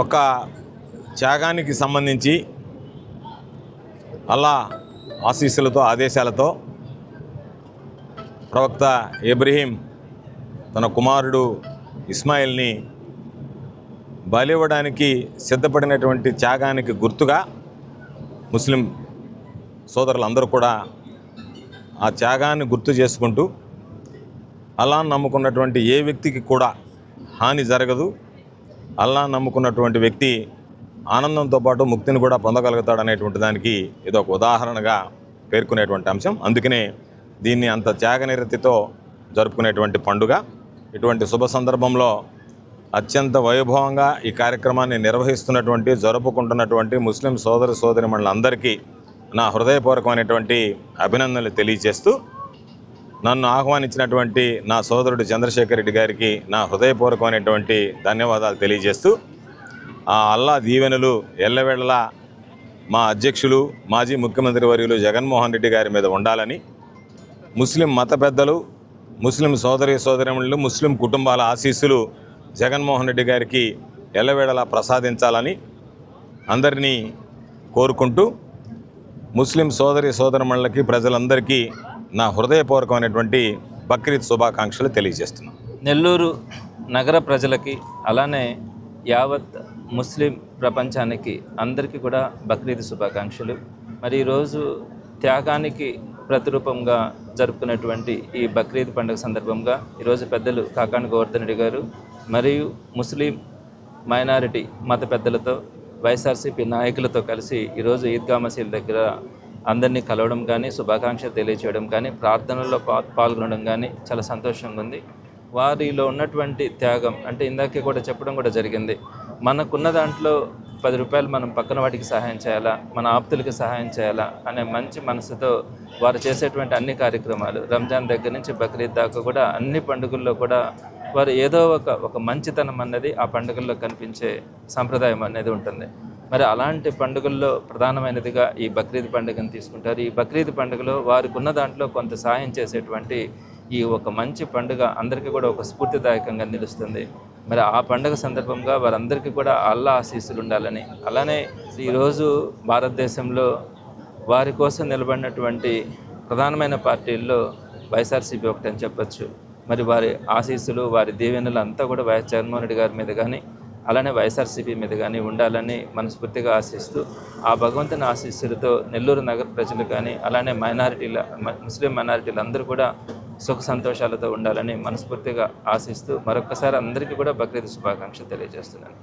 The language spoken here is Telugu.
ఒక త్యాగానికి సంబంధించి అల్లా ఆశీస్సులతో ఆదేశాలతో ప్రవక్త ఇబ్రహీం తన కుమారుడు ఇస్మాయిల్ని బలివ్వడానికి సిద్ధపడినటువంటి త్యాగానికి గుర్తుగా ముస్లిం సోదరులందరూ కూడా ఆ త్యాగాన్ని గుర్తు చేసుకుంటూ అల్లాహ్ను నమ్ముకున్నటువంటి ఏ వ్యక్తికి కూడా హాని జరగదు, అల్లాహ్ను నమ్ముకున్నటువంటి వ్యక్తి ఆనందంతో పాటు ముక్తిని కూడా పొందగలుగుతాడనేటువంటి దానికి ఇది ఒక ఉదాహరణగా పేర్కొనేటువంటి అంశం. అందుకనే దీన్ని అంత త్యాగనిరతితో జరుపుకునేటువంటి పండుగ. ఇటువంటి శుభ సందర్భంలో అత్యంత వైభవంగా ఈ కార్యక్రమాన్ని నిర్వహిస్తున్నటువంటి జరుపుకుంటున్నటువంటి ముస్లిం సోదరిమణులందరికీ నా హృదయపూర్వకమైనటువంటి అభినందనలు తెలియజేస్తూ, నన్ను ఆహ్వానించినటువంటి నా సోదరుడు చంద్రశేఖర్ రెడ్డి గారికి నా హృదయపూర్వకమైనటువంటి ధన్యవాదాలు తెలియజేస్తూ, ఆ అల్లా దీవెనలు ఎల్లవేళలా మా అధ్యక్షులు మాజీ ముఖ్యమంత్రి వర్యులు జగన్మోహన్ రెడ్డి గారి మీద ఉండాలని, ముస్లిం మత పెద్దలు, ముస్లిం సోదరిమణులు, ముస్లిం కుటుంబాల ఆశీస్సులు జగన్మోహన్ రెడ్డి గారికి ఎల్లవేళలా ప్రసాదించాలని అందరినీ కోరుకుంటూ, ముస్లిం సోదరిమణులకి ప్రజలందరికీ నా హృదయపూర్వకమైనటువంటి బక్రీద్ శుభాకాంక్షలు తెలియజేస్తున్నాను. నెల్లూరు నగర ప్రజలకి అలానే యావత్ ముస్లిం ప్రపంచానికి అందరికీ కూడా బక్రీద్ శుభాకాంక్షలు. మరి ఈరోజు త్యాగానికి ప్రతిరూపంగా జరుపుకునేటువంటి ఈ బక్రీద్ పండుగ సందర్భంగా ఈరోజు పెద్దలు కాకాని గోవర్ధన్ రెడ్డి గారు మరియు ముస్లిం మైనారిటీ మత పెద్దలతో వైఎస్ఆర్సీపీ నాయకులతో కలిసి ఈరోజు ఈద్గా మసీద్ దగ్గర అందరినీ కలవడం కానీ, శుభాకాంక్షలు తెలియచేయడం కానీ, ప్రార్థనల్లో పాల్గొనడం కానీ చాలా సంతోషంగా ఉంది. వారిలో ఉన్నటువంటి త్యాగం అంటే ఇందాకే కూడా చెప్పడం కూడా జరిగింది. మనకున్న దాంట్లో 10 రూపాయలు మనం పక్కన వాటికి సహాయం చేయాలా, మన ఆప్తులకి సహాయం చేయాలా అనే మంచి మనసుతో వారు చేసేటువంటి అన్ని కార్యక్రమాలు, రంజాన్ దగ్గర నుంచి బక్రీద్ దాకా కూడా అన్ని పండుగల్లో కూడా వారు ఏదో ఒక మంచితనం అన్నది ఆ పండుగల్లో కనిపించే సంప్రదాయం అనేది ఉంటుంది. మరి అలాంటి పండుగల్లో ప్రధానమైనదిగా ఈ బక్రీద్ పండుగను తీసుకుంటారు. ఈ బక్రీద్ పండుగలో వారికి ఉన్న దాంట్లో కొంత సాయం చేసేటువంటి ఈ ఒక మంచి పండుగ అందరికీ కూడా ఒక స్ఫూర్తిదాయకంగా నిలుస్తుంది. మరి ఆ పండుగ సందర్భంగా వారందరికీ కూడా అల్లా ఆశీస్సులు ఉండాలని, అలానే ఈరోజు భారతదేశంలో వారి కోసం నిలబడినటువంటి ప్రధానమైన పార్టీల్లో వైఎస్ఆర్సీపీ ఒకటి అని చెప్పచ్చు. మరి వారి ఆశీస్సులు, వారి దీవెనలు అంతా కూడా వైఎస్ జగన్మోహన్ రెడ్డి గారి మీద కానీ, అలానే వైఎస్ఆర్సీపీ మీద కానీ ఉండాలని మనస్ఫూర్తిగా ఆశిస్తూ, ఆ భగవంతుని ఆశీస్సులతో నెల్లూరు నగర ప్రజలు కానీ, అలానే ముస్లిం మైనారిటీలు అందరూ కూడా సుఖ సంతోషాలతో ఉండాలని మనస్ఫూర్తిగా ఆశిస్తూ మరొకసారి అందరికీ కూడా బక్రీద్ శుభాకాంక్షలు తెలియజేస్తున్నాను.